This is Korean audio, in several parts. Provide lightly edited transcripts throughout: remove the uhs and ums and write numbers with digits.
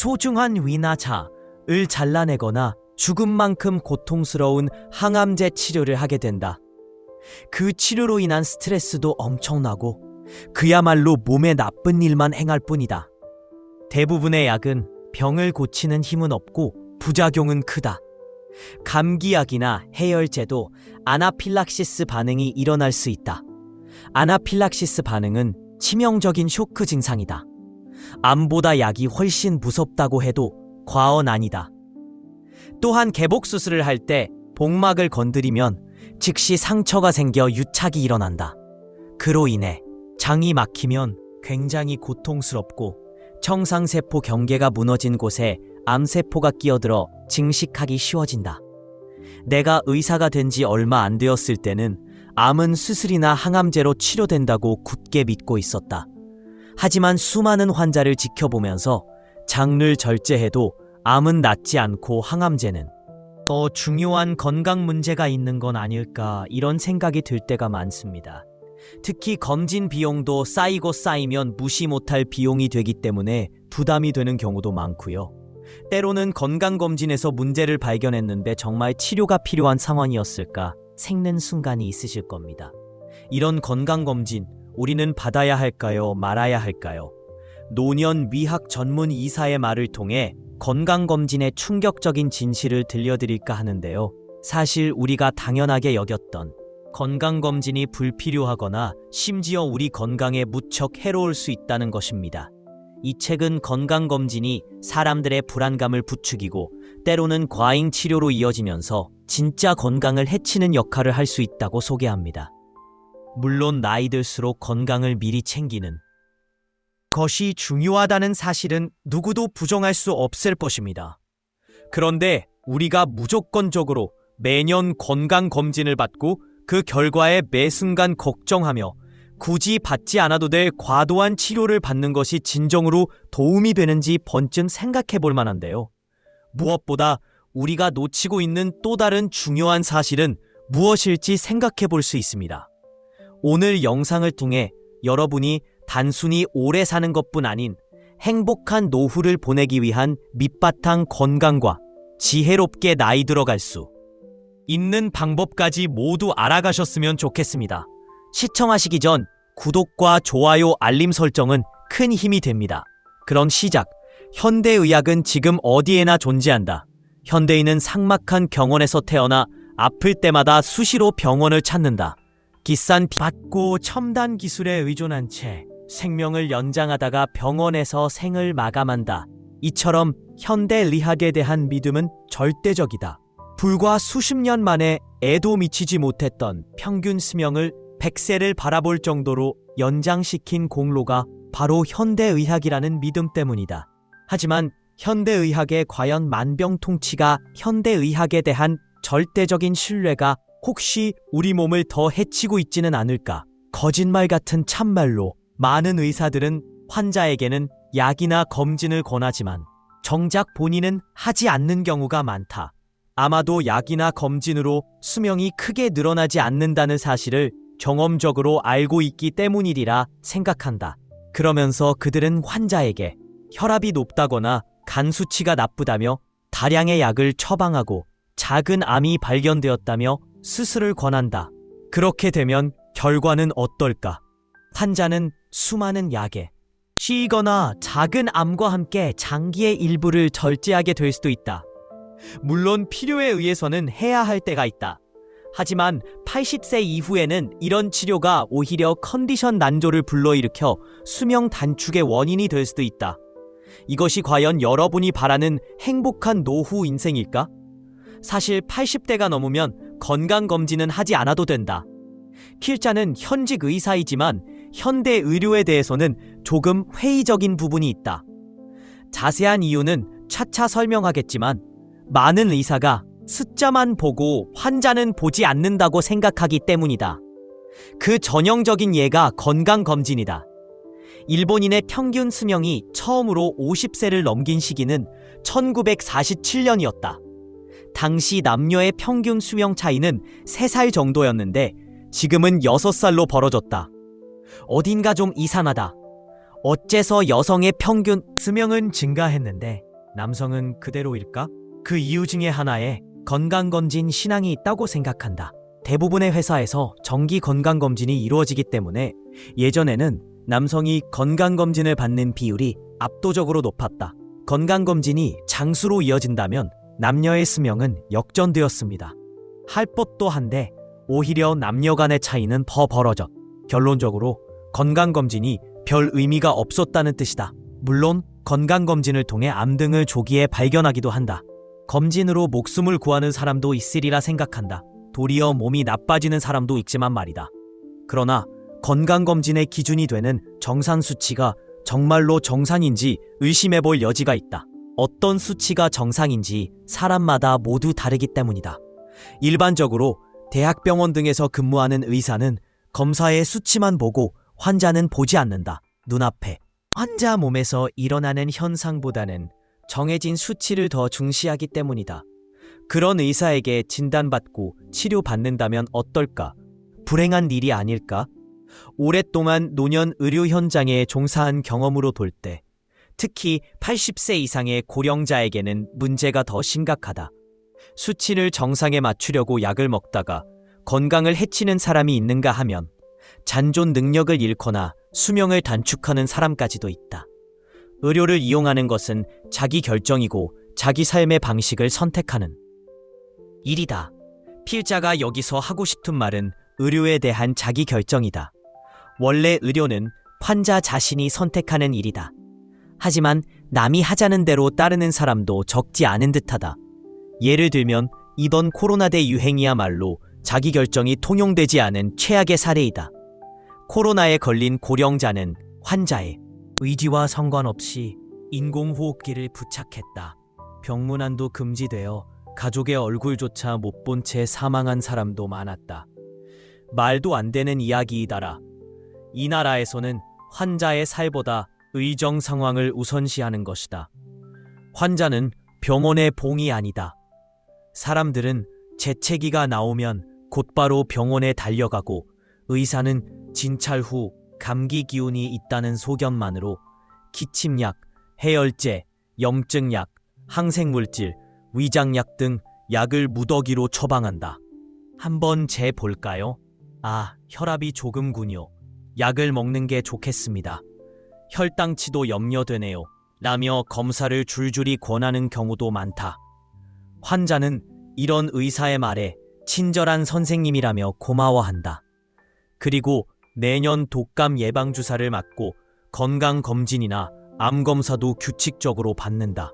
소중한 위나 자을 잘라내거나 죽은 만큼 고통스러운 항암제 치료를 하게 된다. 그 치료로 인한 스트레스도 엄청나고 그야말로 몸에 나쁜 일만 행할 뿐이다. 대부분의 약은 병을 고치는 힘은 없고 부작용은 크다. 감기약이나 해열제도 아나필락시스 반응이 일어날 수 있다. 아나필락시스 반응은 치명적인 쇼크 증상이다. 암보다 약이 훨씬 무섭다고 해도 과언 아니다. 또한 개복 수술을 할 때 복막을 건드리면 즉시 상처가 생겨 유착이 일어난다. 그로 인해 장이 막히면 굉장히 고통스럽고 청상세포 경계가 무너진 곳에 암세포가 끼어들어 증식하기 쉬워진다. 내가 의사가 된 지 얼마 안 되었을 때는 암은 수술이나 항암제로 치료된다고 굳게 믿고 있었다. 하지만 수많은 환자를 지켜보면서 장를 절제해도 암은 낫지 않고 항암제는 더 중요한 건강 문제가 있는 건 아닐까, 이런 생각이 들 때가 많습니다. 특히 검진 비용도 쌓이고 쌓이면 무시 못할 비용이 되기 때문에 부담이 되는 경우도 많고요. 때로는 건강검진에서 문제를 발견했는데 정말 치료가 필요한 상황이었을까 생는 순간이 있으실 겁니다. 이런 건강검진 우리는 받아야 할까요? 말아야 할까요? 노년의학 전문 의사의 말을 통해 건강검진의 충격적인 진실을 들려드릴까 하는데요. 사실 우리가 당연하게 여겼던 건강검진이 불필요하거나 심지어 우리 건강에 무척 해로울 수 있다는 것입니다. 이 책은 건강검진이 사람들의 불안감을 부추기고 때로는 과잉 치료로 이어지면서 진짜 건강을 해치는 역할을 할 수 있다고 소개합니다. 물론 나이 들수록 건강을 미리 챙기는 것이 중요하다는 사실은 누구도 부정할 수 없을 것입니다. 그런데 우리가 무조건적으로 매년 건강검진을 받고 그 결과에 매 순간 걱정하며 굳이 받지 않아도 될 과도한 치료를 받는 것이 진정으로 도움이 되는지 번쯤 생각해 볼 만한데요. 무엇보다 우리가 놓치고 있는 또 다른 중요한 사실은 무엇일지 생각해 볼 수 있습니다. 오늘 영상을 통해 여러분이 단순히 오래 사는 것뿐 아닌 행복한 노후를 보내기 위한 밑바탕 건강과 지혜롭게 나이 들어갈 수 있는 방법까지 모두 알아가셨으면 좋겠습니다. 시청하시기 전 구독과 좋아요, 알림 설정은 큰 힘이 됩니다. 그럼 시작. 현대의학은 지금 어디에나 존재한다. 현대인은 삭막한 병원에서 태어나 아플 때마다 수시로 병원을 찾는다. 비싼 받고 첨단 기술에 의존한 채 생명을 연장하다가 병원에서 생을 마감한다. 이처럼 현대의학에 대한 믿음은 절대적이다. 불과 수십 년 만에 애도 미치지 못했던 평균 수명을 100세를 바라볼 정도로 연장시킨 공로가 바로 현대의학이라는 믿음 때문이다. 하지만 현대의학의 과연 만병통치가 현대의학에 대한 절대적인 신뢰가 혹시 우리 몸을 더 해치고 있지는 않을까? 거짓말 같은 참말로 많은 의사들은 환자에게는 약이나 검진을 권하지만 정작 본인은 하지 않는 경우가 많다. 아마도 약이나 검진으로 수명이 크게 늘어나지 않는다는 사실을 경험적으로 알고 있기 때문이리라 생각한다. 그러면서 그들은 환자에게 혈압이 높다거나 간 수치가 나쁘다며 다량의 약을 처방하고 작은 암이 발견되었다며 수술을 권한다. 그렇게 되면 결과는 어떨까? 환자는 수많은 약에 쉬거나 작은 암과 함께 장기의 일부를 절제하게 될 수도 있다. 물론 필요에 의해서는 해야 할 때가 있다. 하지만 80세 이후에는 이런 치료가 오히려 컨디션 난조를 불러일으켜 수명 단축의 원인이 될 수도 있다. 이것이 과연 여러분이 바라는 행복한 노후 인생일까? 사실 80대가 넘으면 건강검진은 하지 않아도 된다. 필자는 현직 의사이지만 현대 의료에 대해서는 조금 회의적인 부분이 있다. 자세한 이유는 차차 설명하겠지만 많은 의사가 숫자만 보고 환자는 보지 않는다고 생각하기 때문이다. 그 전형적인 예가 건강검진이다. 일본인의 평균 수명이 처음으로 50세를 넘긴 시기는 1947년이었다. 당시 남녀의 평균 수명 차이는 3살 정도였는데 지금은 6살로 벌어졌다. 어딘가 좀 이상하다. 어째서 여성의 평균 수명은 증가했는데 남성은 그대로일까? 그 이유 중에 하나에 건강검진 신앙이 있다고 생각한다. 대부분의 회사에서 정기 건강검진이 이루어지기 때문에 예전에는 남성이 건강검진을 받는 비율이 압도적으로 높았다. 건강검진이 장수로 이어진다면 남녀의 수명은 역전되었습니다. 할 법도 한데 오히려 남녀 간의 차이는 더 벌어져. 결론적으로 건강검진이 별 의미가 없었다는 뜻이다. 물론 건강검진을 통해 암 등을 조기에 발견하기도 한다. 검진으로 목숨을 구하는 사람도 있으리라 생각한다. 도리어 몸이 나빠지는 사람도 있지만 말이다. 그러나 건강검진의 기준이 되는 정상 수치가 정말로 정상인지 의심해 볼 여지가 있다. 어떤 수치가 정상인지 사람마다 모두 다르기 때문이다. 일반적으로 대학병원 등에서 근무하는 의사는 검사의 수치만 보고 환자는 보지 않는다. 눈앞에 환자 몸에서 일어나는 현상보다는 정해진 수치를 더 중시하기 때문이다. 그런 의사에게 진단받고 치료받는다면 어떨까? 불행한 일이 아닐까? 오랫동안 노년 의료 현장에 종사한 경험으로 볼 때 특히 80세 이상의 고령자에게는 문제가 더 심각하다. 수치를 정상에 맞추려고 약을 먹다가 건강을 해치는 사람이 있는가 하면 잔존 능력을 잃거나 수명을 단축하는 사람까지도 있다. 의료를 이용하는 것은 자기 결정이고 자기 삶의 방식을 선택하는 일이다. 필자가 여기서 하고 싶은 말은 의료에 대한 자기 결정이다. 원래 의료는 환자 자신이 선택하는 일이다. 하지만 남이 하자는 대로 따르는 사람도 적지 않은 듯하다. 예를 들면 이번 코로나대 유행이야말로 자기 결정이 통용되지 않은 최악의 사례이다. 코로나에 걸린 고령자는 환자의 의지와 상관없이 인공호흡기를 부착했다. 병문안도 금지되어 가족의 얼굴조차 못 본 채 사망한 사람도 많았다. 말도 안 되는 이야기이다라. 이 나라에서는 환자의 살보다 의정 상황을 우선시하는 것이다. 환자는 병원의 봉이 아니다. 사람들은 재채기가 나오면 곧바로 병원에 달려가고 의사는 진찰 후 감기 기운이 있다는 소견만으로 기침약, 해열제, 염증약, 항생물질, 위장약 등 약을 무더기로 처방한다. 한번 재볼까요? 아, 혈압이 조금군요. 약을 먹는 게 좋겠습니다. 혈당치도 염려되네요. 라며 검사를 줄줄이 권하는 경우도 많다. 환자는 이런 의사의 말에 친절한 선생님이라며 고마워한다. 그리고 매년 독감 예방주사를 맞고 건강검진이나 암검사도 규칙적으로 받는다.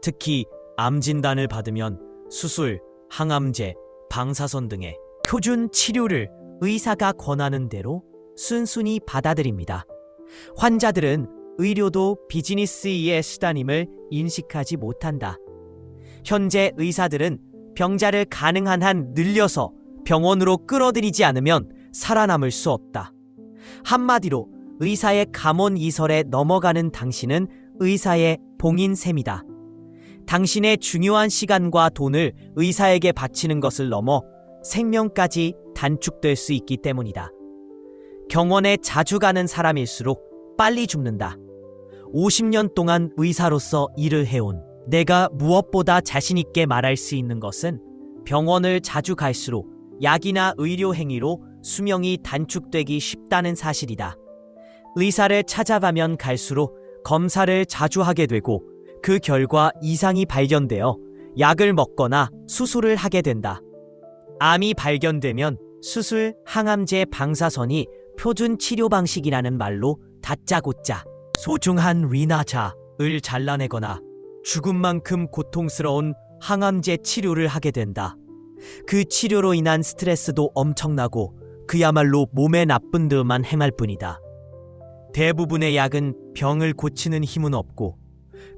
특히 암 진단을 받으면 수술, 항암제, 방사선 등의 표준 치료를 의사가 권하는 대로 순순히 받아들입니다. 환자들은 의료도 비즈니스의 수단임을 인식하지 못한다. 현재 의사들은 병자를 가능한 한 늘려서 병원으로 끌어들이지 않으면 살아남을 수 없다. 한마디로 의사의 감원 이설에 넘어가는 당신은 의사의 봉인 셈이다. 당신의 중요한 시간과 돈을 의사에게 바치는 것을 넘어 생명까지 단축될 수 있기 때문이다. 병원에 자주 가는 사람일수록 빨리 죽는다. 50년 동안 의사로서 일을 해온 내가 무엇보다 자신있게 말할 수 있는 것은 병원을 자주 갈수록 약이나 의료 행위로 수명이 단축되기 쉽다는 사실이다. 의사를 찾아가면 갈수록 검사를 자주 하게 되고 그 결과 이상이 발견되어 약을 먹거나 수술을 하게 된다. 암이 발견되면 수술, 항암제, 방사선이 표준 치료 방식이라는 말로 다짜고짜 소중한 위나자을 잘라내거나 죽음만큼 고통스러운 항암제 치료를 하게 된다. 그 치료로 인한 스트레스도 엄청나고 그야말로 몸에 나쁜 듯만 행할 뿐이다. 대부분의 약은 병을 고치는 힘은 없고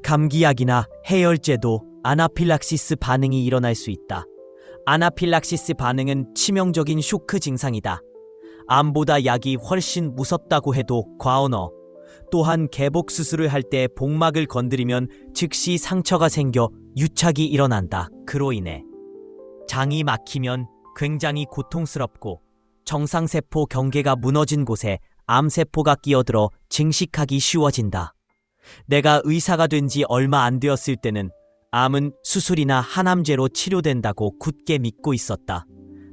감기약이나 해열제도 아나필락시스 반응이 일어날 수 있다. 아나필락시스 반응은 치명적인 쇼크 증상이다. 암보다 약이 훨씬 무섭다고 해도 과언어. 또한 개복 수술을 할 때 복막을 건드리면 즉시 상처가 생겨 유착이 일어난다. 그로 인해 장이 막히면 굉장히 고통스럽고 정상세포 경계가 무너진 곳에 암세포가 끼어들어 증식하기 쉬워진다. 내가 의사가 된 지 얼마 안 되었을 때는 암은 수술이나 항암제로 치료된다고 굳게 믿고 있었다.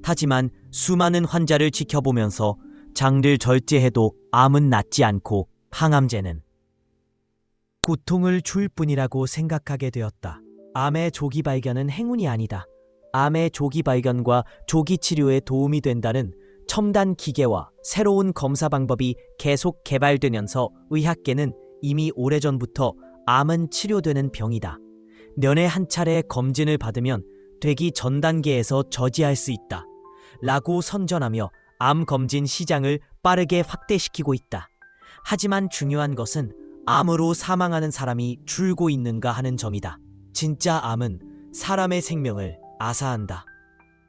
하지만 수많은 환자를 지켜보면서 장를 절제해도 암은 낫지 않고 항암제는 고통을 줄 뿐이라고 생각하게 되었다. 암의 조기 발견은 행운이 아니다. 암의 조기 발견과 조기 치료에 도움이 된다는 첨단 기계와 새로운 검사 방법이 계속 개발되면서 의학계는 이미 오래전부터 암은 치료되는 병이다. 년에 한 차례 검진을 받으면 되기 전 단계에서 저지할 수 있다. 라고 선전하며 암 검진 시장을 빠르게 확대시키고 있다. 하지만 중요한 것은 암으로 사망하는 사람이 줄고 있는가 하는 점이다. 진짜 암은 사람의 생명을 앗아한다.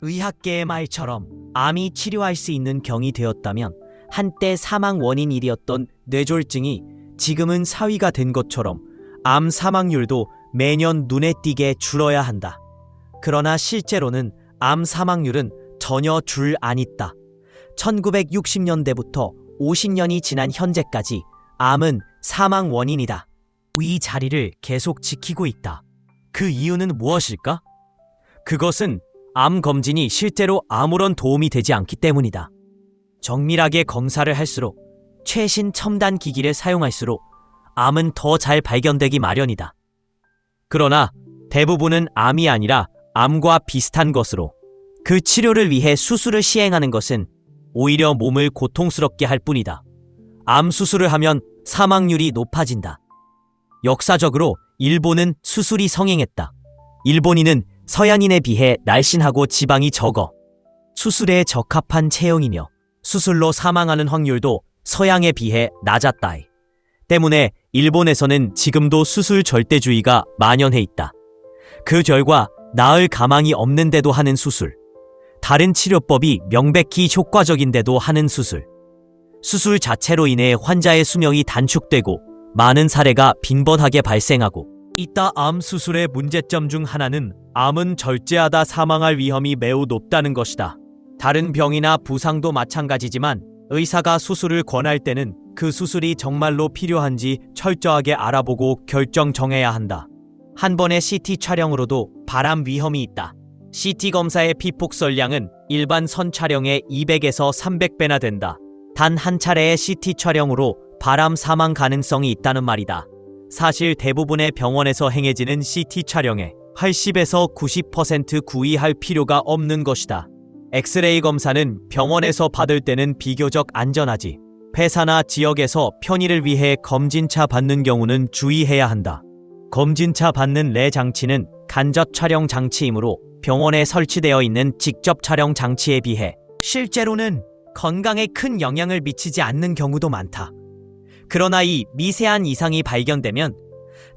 의학계의 말처럼 암이 치료할 수 있는 병이 되었다면 한때 사망 원인 1위였던 뇌졸중이 지금은 4위가 된 것처럼 암 사망률도 매년 눈에 띄게 줄어야 한다. 그러나 실제로는 암 사망률은 전혀 줄 안 있다. 1960년대부터 50년이 지난 현재까지 암은 사망 원인이다. 이 자리를 계속 지키고 있다. 그 이유는 무엇일까? 그것은 암 검진이 실제로 아무런 도움이 되지 않기 때문이다. 정밀하게 검사를 할수록 최신 첨단 기기를 사용할수록 암은 더 잘 발견되기 마련이다. 그러나 대부분은 암이 아니라 암과 비슷한 것으로 그 치료를 위해 수술을 시행하는 것은 오히려 몸을 고통스럽게 할 뿐이다. 암 수술을 하면 사망률이 높아진다. 역사적으로 일본은 수술이 성행했다. 일본인은 서양인에 비해 날씬하고 지방이 적어 수술에 적합한 체형이며 수술로 사망하는 확률도 서양에 비해 낮았다. 때문에 일본에서는 지금도 수술 절대주의가 만연해 있다. 그 결과 나을 가망이 없는데도 하는 수술, 다른 치료법이 명백히 효과적인데도 하는 수술, 수술 자체로 인해 환자의 수명이 단축되고 많은 사례가 빈번하게 발생하고 있다. 암 수술의 문제점 중 하나는 암은 절제하다 사망할 위험이 매우 높다는 것이다. 다른 병이나 부상도 마찬가지지만 의사가 수술을 권할 때는 그 수술이 정말로 필요한지 철저하게 알아보고 결정 정해야 한다. 한 번의 CT 촬영으로도 발암 위험이 있다. CT 검사의 피폭설량은 일반 선 촬영의 200에서 300배나 된다. 단 한 차례의 CT 촬영으로 발암 사망 가능성이 있다는 말이다. 사실 대부분의 병원에서 행해지는 CT 촬영에 80에서 90% 구의할 필요가 없는 것이다. 엑스레이 검사는 병원에서 받을 때는 비교적 안전하지. 회사나 지역에서 편의를 위해 검진차 받는 경우는 주의해야 한다. 검진차 받는 내 장치는 간접 촬영 장치이므로 병원에 설치되어 있는 직접 촬영 장치에 비해 실제로는 건강에 큰 영향을 미치지 않는 경우도 많다. 그러나 이 미세한 이상이 발견되면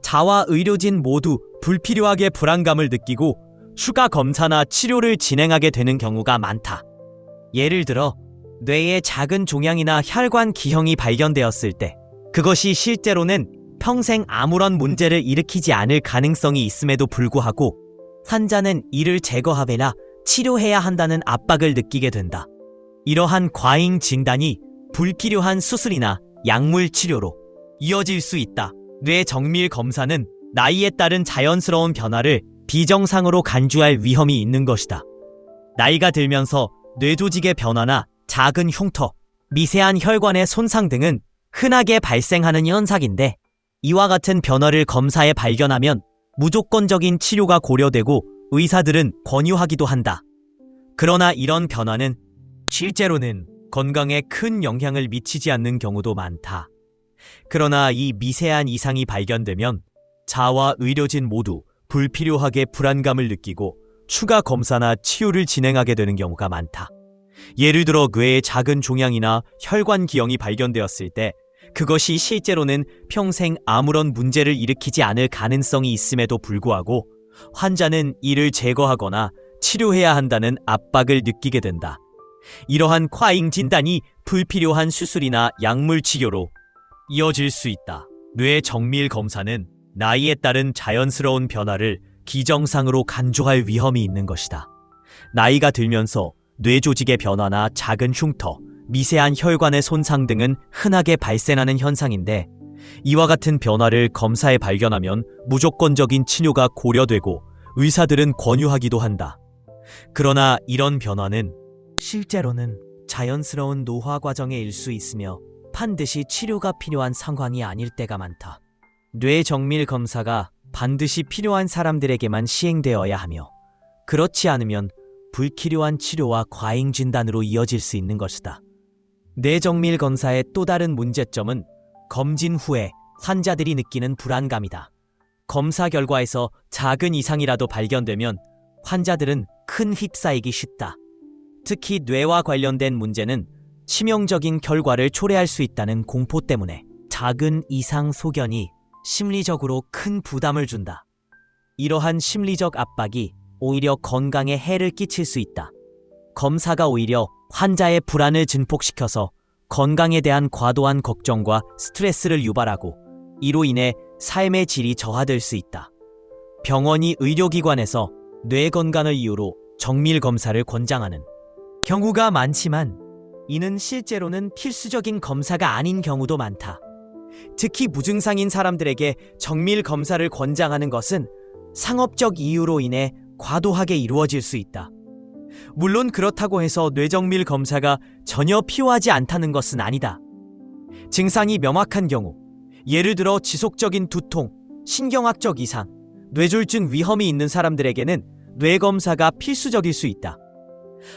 자와 의료진 모두 불필요하게 불안감을 느끼고 추가 검사나 치료를 진행하게 되는 경우가 많다. 예를 들어 뇌에 작은 종양이나 혈관 기형이 발견되었을 때 그것이 실제로는 평생 아무런 문제를 일으키지 않을 가능성이 있음에도 불구하고 환자는 이를 제거하거나 치료해야 한다는 압박을 느끼게 된다. 이러한 과잉 진단이 불필요한 수술이나 약물 치료로 이어질 수 있다. 뇌 정밀 검사는 나이에 따른 자연스러운 변화를 비정상으로 간주할 위험이 있는 것이다. 나이가 들면서 뇌조직의 변화나 작은 흉터, 미세한 혈관의 손상 등은 흔하게 발생하는 현상인데 이와 같은 변화를 검사에 발견하면 무조건적인 치료가 고려되고 의사들은 권유하기도 한다. 그러나 이런 변화는 실제로는 건강에 큰 영향을 미치지 않는 경우도 많다. 그러나 이 미세한 이상이 발견되면 자와 의료진 모두 불필요하게 불안감을 느끼고 추가 검사나 치료를 진행하게 되는 경우가 많다. 예를 들어 뇌에 작은 종양이나 혈관 기형이 발견되었을 때 그것이 실제로는 평생 아무런 문제를 일으키지 않을 가능성이 있음에도 불구하고 환자는 이를 제거하거나 치료해야 한다는 압박을 느끼게 된다. 이러한 과잉 진단이 불필요한 수술이나 약물 치료로 이어질 수 있다. 뇌 정밀 검사는 나이에 따른 자연스러운 변화를 기정상으로 간주할 위험이 있는 것이다. 나이가 들면서 뇌 조직의 변화나 작은 흉터, 미세한 혈관의 손상 등은 흔하게 발생하는 현상인데 이와 같은 변화를 검사에 발견하면 무조건적인 치료가 고려되고 의사들은 권유하기도 한다. 그러나 이런 변화는 실제로는 자연스러운 노화 과정의 일 수 있으며 반드시 치료가 필요한 상황이 아닐 때가 많다. 뇌 정밀 검사가 반드시 필요한 사람들에게만 시행되어야 하며 그렇지 않으면 불필요한 치료와 과잉 진단으로 이어질 수 있는 것이다. 뇌 정밀 검사의 또 다른 문제점은 검진 후에 환자들이 느끼는 불안감이다. 검사 결과에서 작은 이상이라도 발견되면 환자들은 큰 휩싸이기 쉽다. 특히 뇌와 관련된 문제는 치명적인 결과를 초래할 수 있다는 공포 때문에 작은 이상 소견이 심리적으로 큰 부담을 준다. 이러한 심리적 압박이 오히려 건강에 해를 끼칠 수 있다. 검사가 오히려 환자의 불안을 증폭시켜서 건강에 대한 과도한 걱정과 스트레스를 유발하고 이로 인해 삶의 질이 저하될 수 있다. 병원이 의료기관에서 뇌 건강을 이유로 정밀 검사를 권장하는 경우가 많지만 이는 실제로는 필수적인 검사가 아닌 경우도 많다. 특히 무증상인 사람들에게 정밀 검사를 권장하는 것은 상업적 이유로 인해 과도하게 이루어질 수 있다. 물론 그렇다고 해서 뇌정밀 검사가 전혀 필요하지 않다는 것은 아니다. 증상이 명확한 경우, 예를 들어 지속적인 두통, 신경학적 이상, 뇌졸중 위험이 있는 사람들에게는 뇌검사가 필수적일 수 있다.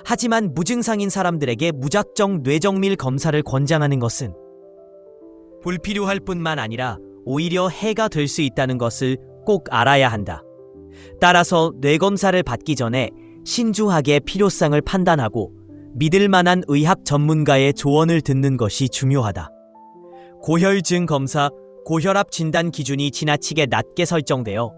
하지만 무증상인 사람들에게 무작정 뇌정밀 검사를 권장하는 것은 불필요할 뿐만 아니라 오히려 해가 될 수 있다는 것을 꼭 알아야 한다. 따라서 뇌검사를 받기 전에 신중하게 필요성을 판단하고 믿을 만한 의학 전문가의 조언을 듣는 것이 중요하다. 고혈증 검사, 고혈압 진단 기준이 지나치게 낮게 설정되어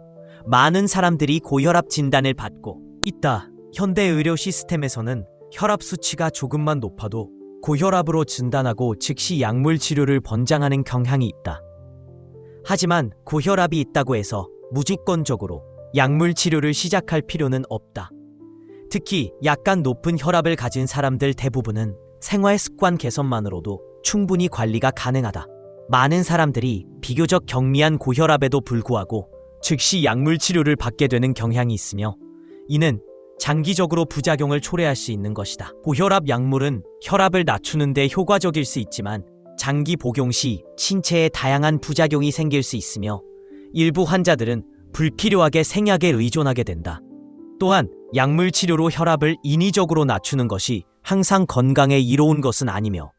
많은 사람들이 고혈압 진단을 받고 있다. 현대 의료 시스템에서는 혈압 수치가 조금만 높아도 고혈압으로 진단하고 즉시 약물 치료를 권장하는 경향이 있다. 하지만 고혈압이 있다고 해서 무조건적으로 약물 치료를 시작할 필요는 없다. 특히 약간 높은 혈압을 가진 사람들 대부분은 생활 습관 개선만으로도 충분히 관리가 가능하다. 많은 사람들이 비교적 경미한 고혈압에도 불구하고 즉시 약물 치료를 받게 되는 경향이 있으며 이는 장기적으로 부작용을 초래할 수 있는 것이다. 고혈압 약물은 혈압을 낮추는 데 효과적일 수 있지만 장기 복용 시 신체에 다양한 부작용이 생길 수 있으며 일부 환자들은 불필요하게 생약에 의존하게 된다. 또한 약물 치료로 혈압을 인위적으로 낮추는 것이 항상 건강에 이로운 것은 아니며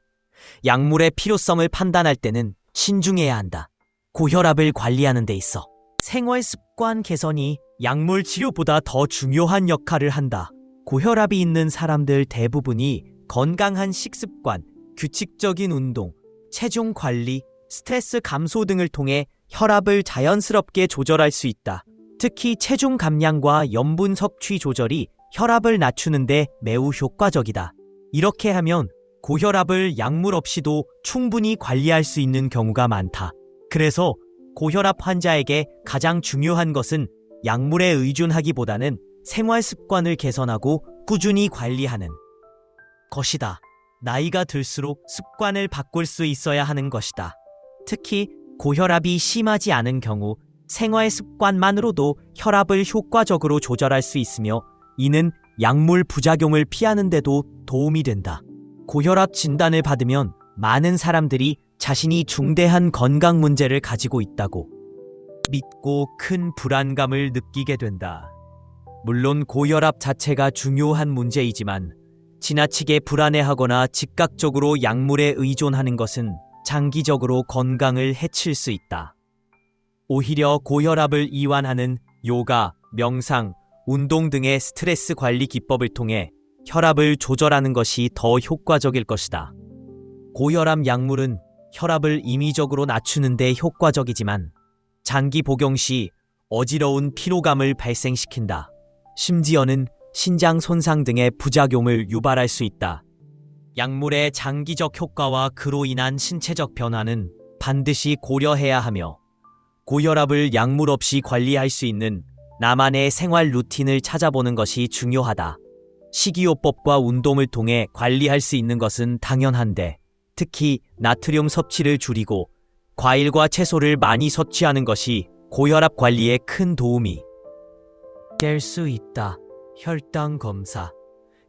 약물의 필요성을 판단할 때는 신중해야 한다. 고혈압을 관리하는 데 있어 생활 습관 개선이 약물 치료보다 더 중요한 역할을 한다. 고혈압이 있는 사람들 대부분이 건강한 식습관, 규칙적인 운동, 체중 관리, 스트레스 감소 등을 통해 혈압을 자연스럽게 조절할 수 있다. 특히 체중 감량과 염분 섭취 조절이 혈압을 낮추는데 매우 효과적이다. 이렇게 하면 고혈압을 약물 없이도 충분히 관리할 수 있는 경우가 많다. 그래서 고혈압 환자에게 가장 중요한 것은 약물에 의존하기보다는 생활 습관을 개선하고 꾸준히 관리하는 것이다. 나이가 들수록 습관을 바꿀 수 있어야 하는 것이다. 특히 고혈압이 심하지 않은 경우 생활 습관만으로도 혈압을 효과적으로 조절할 수 있으며 이는 약물 부작용을 피하는 데도 도움이 된다. 고혈압 진단을 받으면 많은 사람들이 자신이 중대한 건강 문제를 가지고 있다고 믿고 큰 불안감을 느끼게 된다. 물론 고혈압 자체가 중요한 문제이지만 지나치게 불안해하거나 즉각적으로 약물에 의존하는 것은 장기적으로 건강을 해칠 수 있다. 오히려 고혈압을 이완하는 요가, 명상, 운동 등의 스트레스 관리 기법을 통해 혈압을 조절하는 것이 더 효과적일 것이다. 고혈압 약물은 혈압을 임의적으로 낮추는 데 효과적이지만 장기 복용 시 어지러운 피로감을 발생시킨다. 심지어는 신장 손상 등의 부작용을 유발할 수 있다. 약물의 장기적 효과와 그로 인한 신체적 변화는 반드시 고려해야 하며 고혈압을 약물 없이 관리할 수 있는 나만의 생활 루틴을 찾아보는 것이 중요하다. 식이요법과 운동을 통해 관리할 수 있는 것은 당연한데 특히 나트륨 섭취를 줄이고 과일과 채소를 많이 섭취하는 것이 고혈압 관리에 큰 도움이 될 수 있다. 혈당 검사.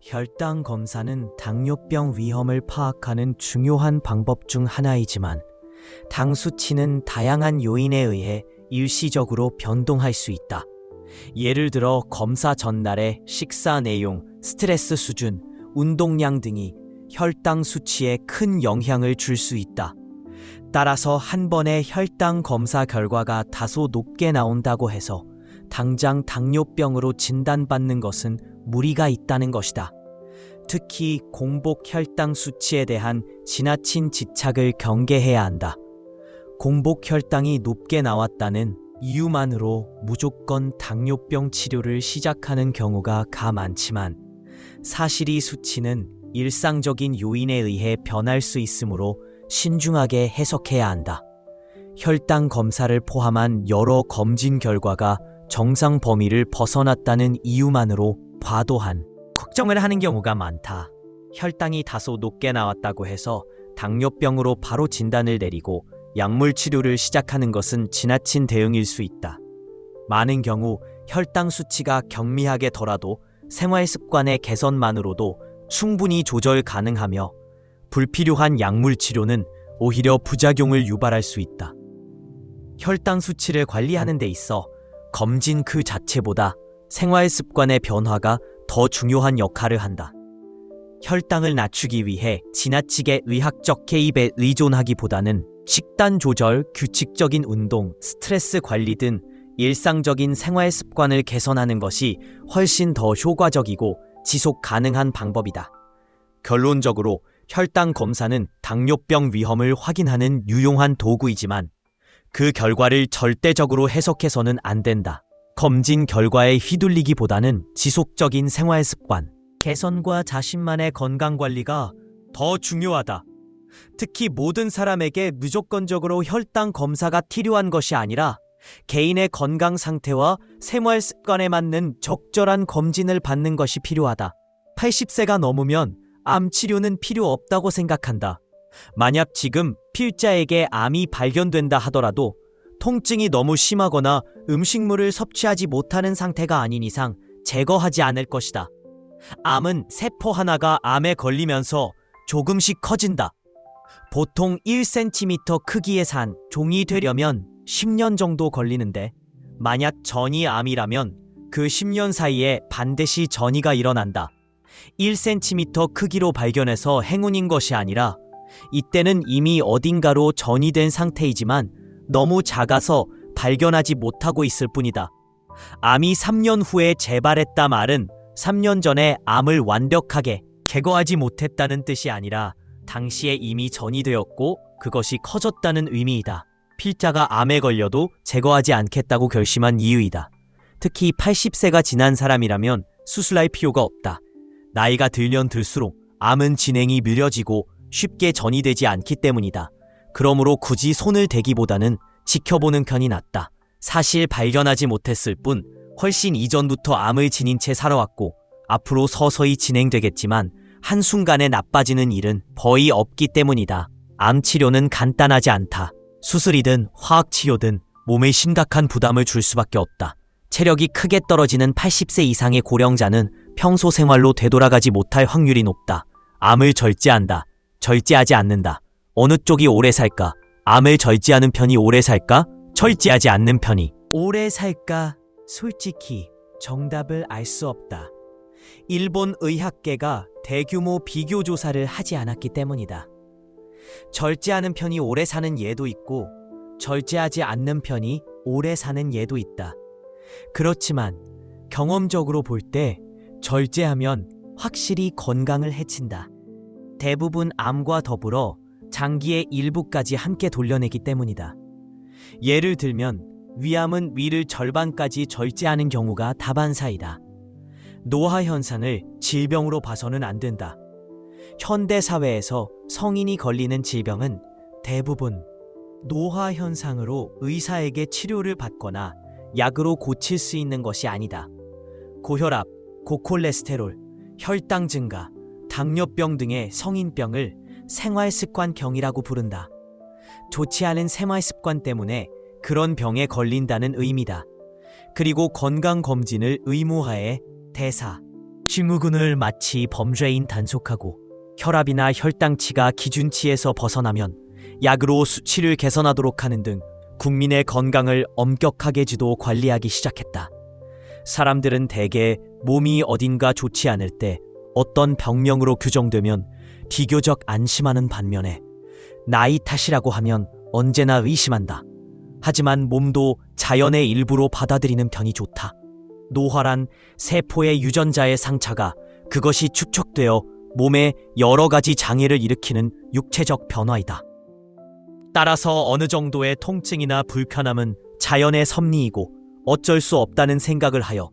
혈당 검사는 당뇨병 위험을 파악하는 중요한 방법 중 하나이지만 당 수치는 다양한 요인에 의해 일시적으로 변동할 수 있다. 예를 들어 검사 전날의 식사 내용, 스트레스 수준, 운동량 등이 혈당 수치에 큰 영향을 줄 수 있다. 따라서 한 번의 혈당 검사 결과가 다소 높게 나온다고 해서 당장 당뇨병으로 진단받는 것은 무리가 있다는 것이다. 특히 공복 혈당 수치에 대한 지나친 집착을 경계해야 한다. 공복 혈당이 높게 나왔다는 이유만으로 무조건 당뇨병 치료를 시작하는 경우가 많지만 사실 이 수치는 일상적인 요인에 의해 변할 수 있으므로 신중하게 해석해야 한다. 혈당 검사를 포함한 여러 검진 결과가 정상 범위를 벗어났다는 이유만으로 과도한 걱정을 하는 경우가 많다. 혈당이 다소 높게 나왔다고 해서 당뇨병으로 바로 진단을 내리고 약물 치료를 시작하는 것은 지나친 대응일 수 있다. 많은 경우 혈당 수치가 경미하게 덜어도 생활 습관의 개선만으로도 충분히 조절 가능하며 불필요한 약물 치료는 오히려 부작용을 유발할 수 있다. 혈당 수치를 관리하는 데 있어 검진 그 자체보다 생활 습관의 변화가 더 중요한 역할을 한다. 혈당을 낮추기 위해 지나치게 의학적 개입에 의존하기보다는 식단 조절, 규칙적인 운동, 스트레스 관리 등 일상적인 생활 습관을 개선하는 것이 훨씬 더 효과적이고 지속 가능한 방법이다. 결론적으로 혈당 검사는 당뇨병 위험을 확인하는 유용한 도구이지만 그 결과를 절대적으로 해석해서는 안 된다. 검진 결과에 휘둘리기보다는 지속적인 생활 습관, 개선과 자신만의 건강 관리가 더 중요하다. 특히 모든 사람에게 무조건적으로 혈당 검사가 필요한 것이 아니라 개인의 건강 상태와 생활 습관에 맞는 적절한 검진을 받는 것이 필요하다. 80세가 넘으면 암 치료는 필요 없다고 생각한다. 만약 지금 필자에게 암이 발견된다 하더라도 통증이 너무 심하거나 음식물을 섭취하지 못하는 상태가 아닌 이상 제거하지 않을 것이다. 암은 세포 하나가 암에 걸리면서 조금씩 커진다. 보통 1cm 크기의 산, 종이 되려면 10년 정도 걸리는데 만약 전이 암이라면 그 10년 사이에 반드시 전이가 일어난다. 1cm 크기로 발견해서 행운인 것이 아니라 이때는 이미 어딘가로 전이 된 상태이지만 너무 작아서 발견하지 못하고 있을 뿐이다. 암이 3년 후에 재발했다 말은 3년 전에 암을 완벽하게 제거하지 못했다는 뜻이 아니라 당시에 이미 전이 되었고 그것이 커졌다는 의미이다. 필자가 암에 걸려도 제거하지 않겠다고 결심한 이유이다. 특히 80세가 지난 사람이라면 수술할 필요가 없다. 나이가 들면 들수록 암은 진행이 느려지고 쉽게 전이 되지 않기 때문이다. 그러므로 굳이 손을 대기보다는 지켜보는 편이 낫다. 사실 발견하지 못했을 뿐 훨씬 이전부터 암을 지닌 채 살아왔고 앞으로 서서히 진행되겠지만 한순간에 나빠지는 일은 거의 없기 때문이다. 암 치료는 간단하지 않다. 수술이든 화학치료든 몸에 심각한 부담을 줄 수밖에 없다. 체력이 크게 떨어지는 80세 이상의 고령자는 평소 생활로 되돌아가지 못할 확률이 높다. 암을 절제한다. 절제하지 않는다. 어느 쪽이 오래 살까? 암을 절제하는 편이 오래 살까? 절제하지 않는 편이 오래 살까? 솔직히 정답을 알 수 없다. 일본 의학계가 대규모 비교 조사를 하지 않았기 때문이다. 절제하는 편이 오래 사는 예도 있고 절제하지 않는 편이 오래 사는 예도 있다. 그렇지만 경험적으로 볼 때 절제하면 확실히 건강을 해친다. 대부분 암과 더불어 장기의 일부까지 함께 돌려내기 때문이다. 예를 들면 위암은 위를 절반까지 절제하는 경우가 다반사이다. 노화 현상을 질병으로 봐서는 안 된다. 현대 사회에서 성인이 걸리는 질병은 대부분 노화 현상으로 의사에게 치료를 받거나 약으로 고칠 수 있는 것이 아니다. 고혈압, 고콜레스테롤, 혈당 증가, 당뇨병 등의 성인병을 생활습관경이라고 부른다. 좋지 않은 생활 습관 때문에 그런 병에 걸린다는 의미다. 그리고 건강검진을 의무화해. 대사. 증후군을 마치 범죄인 단속하고 혈압이나 혈당치가 기준치에서 벗어나면 약으로 수치를 개선하도록 하는 등 국민의 건강을 엄격하게 지도 관리하기 시작했다. 사람들은 대개 몸이 어딘가 좋지 않을 때 어떤 병명으로 규정되면 비교적 안심하는 반면에 나이 탓이라고 하면 언제나 의심한다. 하지만 몸도 자연의 일부로 받아들이는 편이 좋다. 노화란 세포의 유전자의 상처가 그것이 축적되어 몸에 여러 가지 장애를 일으키는 육체적 변화이다. 따라서 어느 정도의 통증이나 불편함은 자연의 섭리이고 어쩔 수 없다는 생각을 하여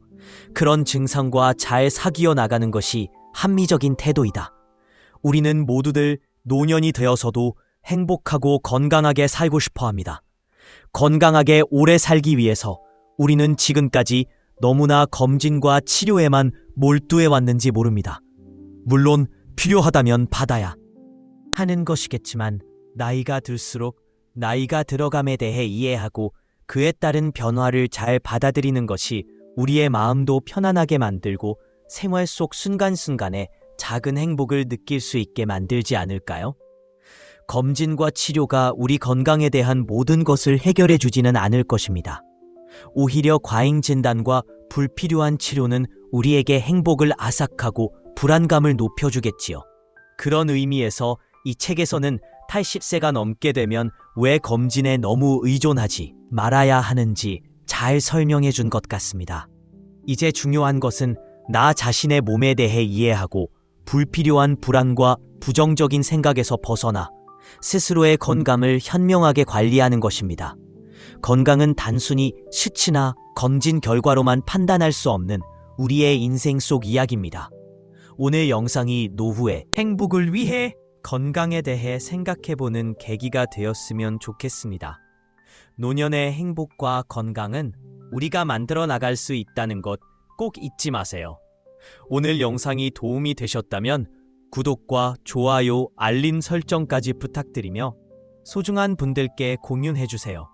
그런 증상과 잘 사귀어 나가는 것이 합리적인 태도이다. 우리는 모두들 노년이 되어서도 행복하고 건강하게 살고 싶어 합니다. 건강하게 오래 살기 위해서 우리는 지금까지 너무나 검진과 치료에만 몰두해 왔는지 모릅니다. 물론 필요하다면 받아야 하는 것이겠지만 나이가 들수록 나이가 들어감에 대해 이해하고 그에 따른 변화를 잘 받아들이는 것이 우리의 마음도 편안하게 만들고 생활 속 순간순간에 작은 행복을 느낄 수 있게 만들지 않을까요? 검진과 치료가 우리 건강에 대한 모든 것을 해결해 주지는 않을 것입니다. 오히려 과잉 진단과 불필요한 치료는 우리에게 행복을 앗아가고 불안감을 높여주겠지요. 그런 의미에서 이 책에서는 80세가 넘게 되면 왜 검진에 너무 의존하지 말아야 하는지 잘 설명해 준 것 같습니다. 이제 중요한 것은 나 자신의 몸에 대해 이해하고 불필요한 불안과 부정적인 생각에서 벗어나 스스로의 건강을 현명하게 관리하는 것입니다. 건강은 단순히 수치나 검진 결과로만 판단할 수 없는 우리의 인생 속 이야기입니다. 오늘 영상이 노후의 행복을 위해 건강에 대해 생각해보는 계기가 되었으면 좋겠습니다. 노년의 행복과 건강은 우리가 만들어 나갈 수 있다는 것 꼭 잊지 마세요. 오늘 영상이 도움이 되셨다면 구독과 좋아요, 알림 설정까지 부탁드리며 소중한 분들께 공유해주세요.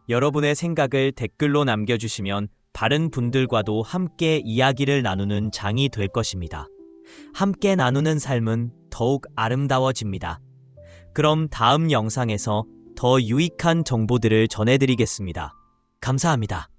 여러분의 생각을 댓글로 남겨주시면 다른 분들과도 함께 이야기를 나누는 장이 될 것입니다. 함께 나누는 삶은 더욱 아름다워집니다. 그럼 다음 영상에서 더 유익한 정보들을 전해드리겠습니다. 감사합니다.